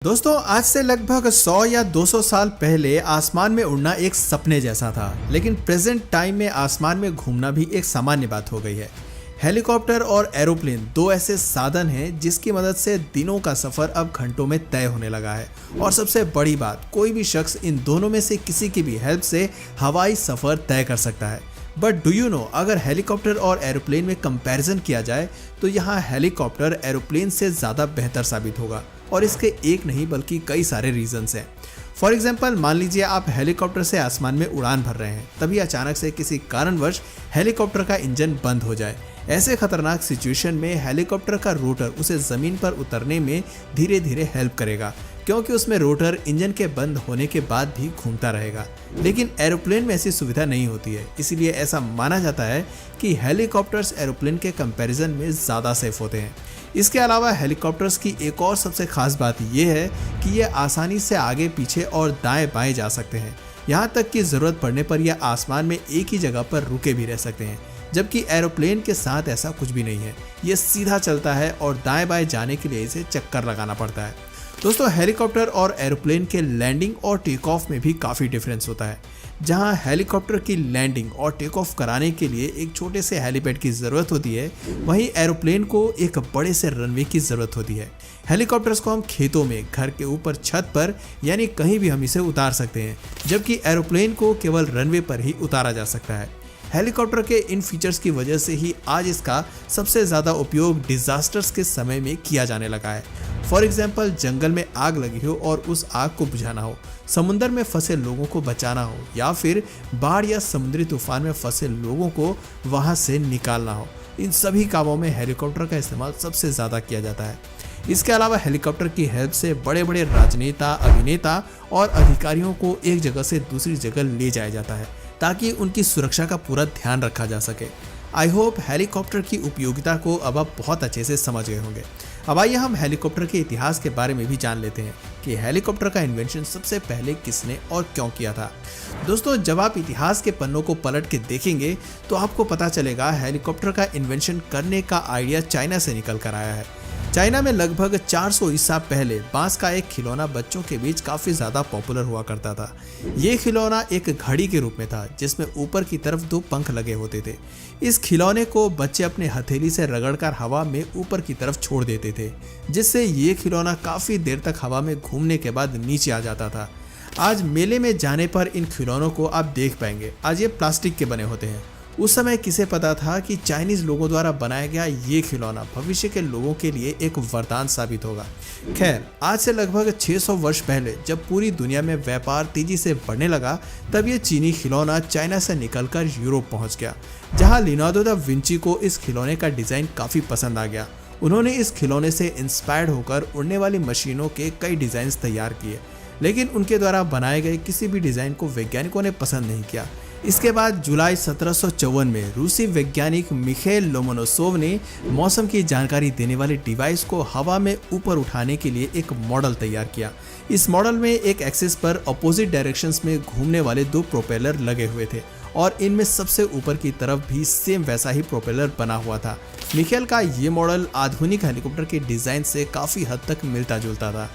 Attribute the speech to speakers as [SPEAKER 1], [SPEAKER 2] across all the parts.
[SPEAKER 1] दोस्तों, आज से लगभग 100 या 200 साल पहले आसमान में उड़ना एक सपने जैसा था, लेकिन प्रेजेंट टाइम में आसमान में घूमना भी एक सामान्य बात हो गई है। हेलीकॉप्टर और एरोप्लेन दो ऐसे साधन हैं जिसकी मदद से दिनों का सफर अब घंटों में तय होने लगा है। और सबसे बड़ी बात, कोई भी शख्स इन दोनों में से किसी की भी हेल्प से हवाई सफर तय कर सकता है। बट डू यू नो, अगर हेलीकॉप्टर और एरोप्लेन में कंपैरिजन किया जाए तो यहाँ हेलीकॉप्टर एरोप्लेन से ज़्यादा बेहतर साबित होगा। और इसके एक नहीं बल्कि कई सारे रीजंस हैं। फॉर एग्जाम्पल, मान लीजिए आप हेलीकॉप्टर से आसमान में उड़ान भर रहे हैं, तभी अचानक से किसी कारणवश हेलीकॉप्टर का इंजन बंद हो जाए। ऐसे खतरनाक सिचुएशन में हेलीकॉप्टर का रोटर उसे ज़मीन पर उतरने में धीरे धीरे हेल्प करेगा, क्योंकि उसमें रोटर इंजन के बंद होने के बाद भी घूमता रहेगा। लेकिन एरोप्लेन में ऐसी सुविधा नहीं होती है, इसीलिए ऐसा माना जाता है कि हेलीकॉप्टर्स एरोप्लेन के कंपैरिजन में ज़्यादा सेफ होते हैं। इसके अलावा हेलीकॉप्टर्स की एक और सबसे खास बात यह है कि ये आसानी से आगे पीछे और दाएं बाएं जा सकते हैं। यहाँ तक कि ज़रूरत पड़ने पर यह आसमान में एक ही जगह पर रुके भी रह सकते हैं, जबकि एरोप्लेन के साथ ऐसा कुछ भी नहीं है। ये सीधा चलता है और दाएं बाएं जाने के लिए इसे चक्कर लगाना पड़ता है। दोस्तों, हेलीकॉप्टर और एरोप्लेन के लैंडिंग और टेक ऑफ में भी काफ़ी डिफरेंस होता है। जहां हेलीकॉप्टर की लैंडिंग और टेक ऑफ कराने के लिए एक छोटे से हेलीपैड की ज़रूरत होती है, वहीं एरोप्लेन को एक बड़े से रनवे की ज़रूरत होती है। हेलीकॉप्टर्स को हम खेतों में, घर के ऊपर, छत पर, यानी कहीं भी हम इसे उतार सकते हैं, जबकि एरोप्लेन को केवल रनवे पर ही उतारा जा सकता है। हेलीकॉप्टर के इन फीचर्स की वजह से ही आज इसका सबसे ज़्यादा उपयोग डिजास्टर्स के समय में किया जाने लगा है। फॉर एग्जाम्पल, जंगल में आग लगी हो और उस आग को बुझाना हो, समुद्र में फंसे लोगों को बचाना हो, या फिर बाढ़ या समुद्री तूफान में फंसे लोगों को वहां से निकालना हो, इन सभी कामों में हेलीकॉप्टर का इस्तेमाल सबसे ज़्यादा किया जाता है। इसके अलावा हेलीकॉप्टर की हेल्प से बड़े बड़े राजनेता, अभिनेता और अधिकारियों को एक जगह से दूसरी जगह ले जाया जाता है, ताकि उनकी सुरक्षा का पूरा ध्यान रखा जा सके। आई होप हेलीकॉप्टर की उपयोगिता को अब आप बहुत अच्छे से समझ गए होंगे। अब आइए हम हेलीकॉप्टर के इतिहास के बारे में भी जान लेते हैं कि हेलीकॉप्टर का इन्वेंशन सबसे पहले किसने और क्यों किया था। दोस्तों, जब आप इतिहास के पन्नों को पलट के देखेंगे तो आपको पता चलेगा हेलीकॉप्टर का इन्वेंशन करने का आइडिया चाइना से निकल कर आया है। चाइना में लगभग 400 ईसा पहले बांस का एक खिलौना बच्चों के बीच काफ़ी ज़्यादा पॉपुलर हुआ करता था। ये खिलौना एक घड़ी के रूप में था जिसमें ऊपर की तरफ 2 पंख लगे होते थे। इस खिलौने को बच्चे अपने हथेली से रगड़कर हवा में ऊपर की तरफ छोड़ देते थे, जिससे ये खिलौना काफ़ी देर तक हवा में घूमने के बाद नीचे आ जाता था। आज मेले में जाने पर इन खिलौनों को आप देख पाएंगे। आज ये प्लास्टिक के बने होते हैं। उस समय किसे पता था कि चाइनीज लोगों द्वारा बनाया गया ये खिलौना भविष्य के लोगों के लिए एक वरदान साबित होगा। खैर, आज से लगभग 600 वर्ष पहले जब पूरी दुनिया में व्यापार तेजी से बढ़ने लगा, तब ये चीनी खिलौना चाइना से निकलकर यूरोप पहुंच गया, जहां लियोनार्डो दा विंची को इस खिलौने का डिज़ाइन काफ़ी पसंद आ गया। उन्होंने इस खिलौने से इंस्पायर्ड होकर उड़ने वाली मशीनों के कई डिज़ाइन तैयार किए, लेकिन उनके द्वारा बनाए गए किसी भी डिज़ाइन को वैज्ञानिकों ने पसंद नहीं किया। इसके बाद जुलाई 1754 में रूसी वैज्ञानिक मिखाइल लोमोनोसोव ने मौसम की जानकारी देने वाले डिवाइस को हवा में ऊपर उठाने के लिए एक मॉडल तैयार किया। इस मॉडल में एक एक्सिस पर अपोजिट डायरेक्शंस में घूमने वाले 2 प्रोपेलर लगे हुए थे और इनमें सबसे ऊपर की तरफ भी सेम वैसा ही प्रोपेलर बना हुआ था। मिखाइल का ये मॉडल आधुनिक हेलीकॉप्टर के डिज़ाइन से काफ़ी हद तक मिलता जुलता था।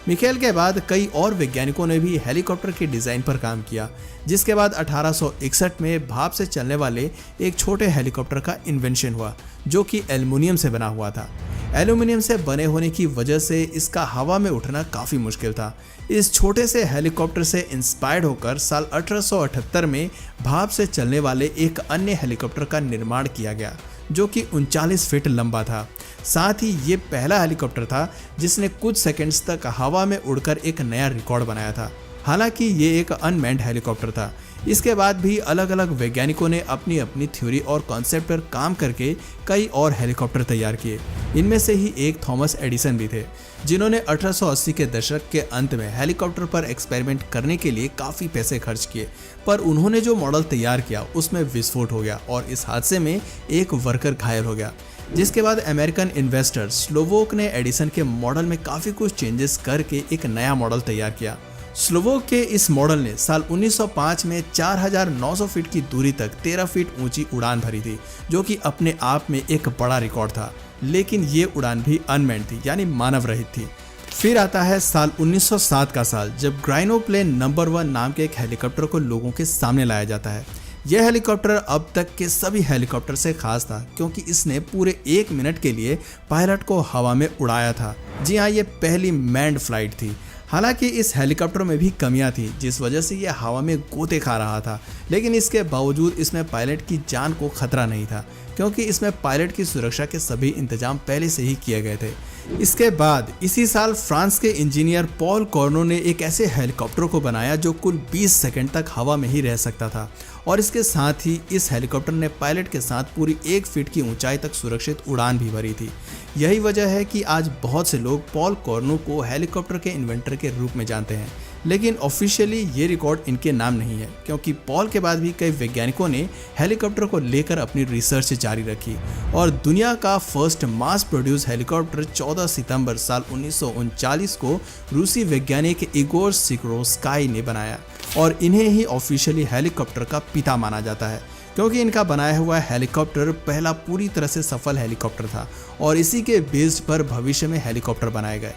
[SPEAKER 1] मिखाइल के बाद कई और वैज्ञानिकों ने भी हेलीकॉप्टर के डिज़ाइन पर काम किया, जिसके बाद 1861 में भाप से चलने वाले एक छोटे हेलीकॉप्टर का इन्वेंशन हुआ, जो कि एल्युमिनियम से बना हुआ था। एल्युमिनियम से बने होने की वजह से इसका हवा में उठना काफ़ी मुश्किल था। इस छोटे से हेलीकॉप्टर से इंस्पायर्ड होकर साल 1878 में भाप से चलने वाले एक अन्य हेलीकॉप्टर का निर्माण किया गया, जो कि 39 फीट लंबा था। साथ ही ये पहला हेलीकॉप्टर था जिसने कुछ सेकंड्स तक हवा में उड़कर एक नया रिकॉर्ड बनाया था। हालांकि ये एक अनमैन्ड हेलीकॉप्टर था। इसके बाद भी अलग अलग वैज्ञानिकों ने अपनी अपनी थ्योरी और कॉन्सेप्ट पर काम करके कई और हेलीकॉप्टर तैयार किए। इनमें से ही एक थॉमस एडिसन भी थे, जिन्होंने 1880 के दशक के अंत में हेलीकॉप्टर पर एक्सपेरिमेंट करने के लिए काफ़ी पैसे खर्च किए, पर उन्होंने जो मॉडल तैयार किया उसमें विस्फोट हो गया और इस हादसे में एक वर्कर घायल हो गया। जिसके बाद अमेरिकन इन्वेस्टर स्लोवोक ने एडिसन के मॉडल में काफ़ी कुछ चेंजेस करके एक नया मॉडल तैयार किया। स्लोवोक के इस मॉडल ने साल 1905 में 4900 फीट की दूरी तक 13 फीट ऊंची उड़ान भरी थी, जो कि अपने आप में एक बड़ा रिकॉर्ड था। लेकिन ये उड़ान भी अनमैन्ड थी, यानी मानव रहित थी। फिर आता है साल 1907 का साल, जब ग्राइनोप्लेन नंबर 1 नाम के एक हेलीकॉप्टर को लोगों के सामने लाया जाता है। यह हेलीकॉप्टर अब तक के सभी हेलीकॉप्टर से खास था क्योंकि इसने पूरे 1 मिनट के लिए पायलट को हवा में उड़ाया था। जी हाँ, ये पहली मैन्ड फ्लाइट थी। हालांकि इस हेलीकॉप्टर में भी कमियां थी, जिस वजह से यह हवा में गोते खा रहा था, लेकिन इसके बावजूद इसमें पायलट की जान को खतरा नहीं था क्योंकि इसमें पायलट की सुरक्षा के सभी इंतजाम पहले से ही किए गए थे। इसके बाद इसी साल फ्रांस के इंजीनियर पॉल कॉर्नो ने एक ऐसे हेलीकॉप्टर को बनाया जो कुल 20 सेकंड तक हवा में ही रह सकता था, और इसके साथ ही इस हेलीकॉप्टर ने पायलट के साथ पूरी 1 फीट की ऊंचाई तक सुरक्षित उड़ान भी भरी थी। यही वजह है कि आज बहुत से लोग पॉल कॉर्नो को हेलीकॉप्टर के इन्वेंटर के रूप में जानते हैं, लेकिन ऑफिशियली ये रिकॉर्ड इनके नाम नहीं है क्योंकि पॉल के बाद भी कई वैज्ञानिकों ने हेलीकॉप्टर को लेकर अपनी रिसर्च जारी रखी और दुनिया का फर्स्ट मास प्रोड्यूस हेलीकॉप्टर 14 सितंबर साल 1939 को रूसी वैज्ञानिक इगोर सिकोर्स्काई ने बनाया, और इन्हें ही ऑफिशियली हेलीकॉप्टर का पिता माना जाता है क्योंकि इनका बनाया हुआ हेलीकॉप्टर पहला पूरी तरह से सफल हेलीकॉप्टर था और इसी के बेस पर भविष्य में हेलीकॉप्टर बनाए गए।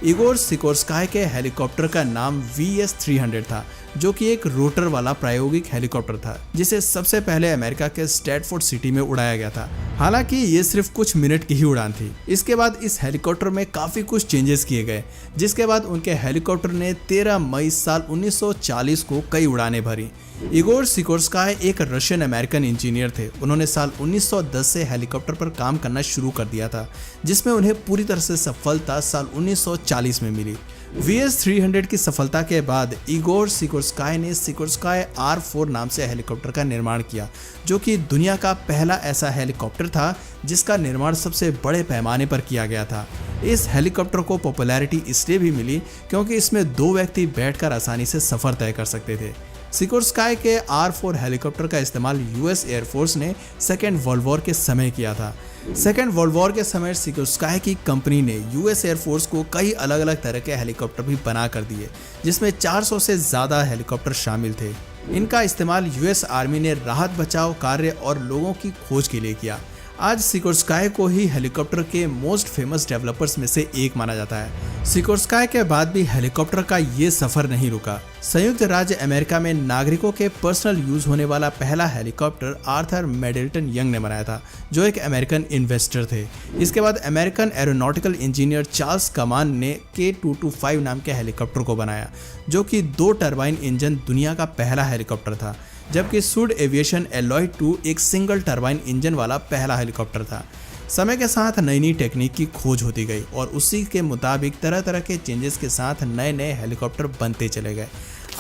[SPEAKER 1] इगोर सिकोर्स्काई के हेलीकॉप्टर का नाम VS-300 था, जो कि एक रोटर वाला प्रायोगिक हेलीकॉप्टर था जिसे सबसे पहले अमेरिका के स्टैटफोर्ड सिटी में उड़ाया गया था। हालांकि ये सिर्फ कुछ मिनट की ही उड़ान थी। इसके बाद इस हेलीकॉप्टर में काफी कुछ चेंजेस किए गए, जिसके बाद उनके हेलीकॉप्टर ने 13 मई साल 1940 को कई उड़ानें भरी। इगोर सिकोर्स्काई एक रशियन अमेरिकन इंजीनियर थे। उन्होंने साल 1910 से हेलीकॉप्टर पर काम करना शुरू कर दिया था, जिसमें उन्हें पूरी तरह से सफलता साल 1940 में मिली। VS-300 की सफलता के बाद इगोर सिकोर्स्काई ने सिकोर्स्काई R-4 नाम से हेलीकॉप्टर का निर्माण किया, जो कि दुनिया का पहला ऐसा हेलीकॉप्टर था जिसका निर्माण सबसे बड़े पैमाने पर किया गया था। इस हेलीकॉप्टर को पॉपुलैरिटी इसलिए भी मिली क्योंकि इसमें 2 व्यक्ति बैठकर आसानी से सफर तय कर सकते थे। सिकोर्स्काई के R-4 हेलीकॉप्टर का इस्तेमाल US एयरफोर्स ने सेकेंड वर्ल्ड वॉर के समय किया था। सेकेंड वर्ल्ड वॉर के समय सिकोर्स्काई की कंपनी ने US एयरफोर्स को कई अलग अलग तरह के हेलीकॉप्टर भी बना कर दिए, जिसमें 400 से ज़्यादा हेलीकॉप्टर शामिल थे। इनका इस्तेमाल US आर्मी ने राहत बचाव कार्य और लोगों की खोज के लिए किया। आज सिकोर्स्काई को ही हेलीकॉप्टर के मोस्ट फेमस डेवलपर्स में से एक माना जाता है। सिकोर्स्काई के बाद भी हेलीकॉप्टर का ये सफर नहीं रुका। संयुक्त राज्य अमेरिका में नागरिकों के पर्सनल यूज होने वाला पहला हेलीकॉप्टर आर्थर मिडल्टन यंग ने बनाया था, जो एक अमेरिकन इन्वेस्टर थे। इसके बाद अमेरिकन एरोनॉटिकल इंजीनियर चार्ल्स कमान ने K-225 नाम के हेलीकॉप्टर को बनाया, जो कि 2 टरबाइन इंजन दुनिया का पहला हेलीकॉप्टर था, जबकि सूड एविएशन एलॉय 2 एक सिंगल टरबाइन इंजन वाला पहला हेलीकॉप्टर था। समय के साथ नई नई टेक्निक की खोज होती गई और उसी के मुताबिक तरह तरह के चेंजेस के साथ नए नए हेलीकॉप्टर बनते चले गए।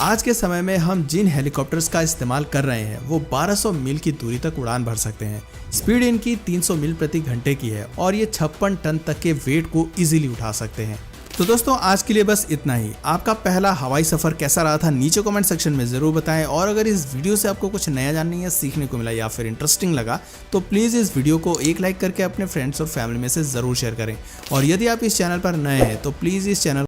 [SPEAKER 1] आज के समय में हम जिन हेलीकॉप्टर्स का इस्तेमाल कर रहे हैं वो 1200 मील की दूरी तक उड़ान भर सकते हैं। स्पीड इनकी 300 मील प्रति घंटे की है और ये 56 टन तक के वेट को इजीली उठा सकते हैं। तो दोस्तों, आज के लिए बस इतना ही। आपका पहला हवाई सफर कैसा रहा था नीचे कमेंट सेक्शन में जरूर बताएं, और अगर इस वीडियो से आपको कुछ नया जानने या सीखने को मिला या फिर इंटरेस्टिंग लगा तो प्लीज़ इस वीडियो को एक लाइक करके अपने फ्रेंड्स और फैमिली में से ज़रूर शेयर करें। और यदि आप इस चैनल पर नए हैं तो प्लीज़ इस चैनल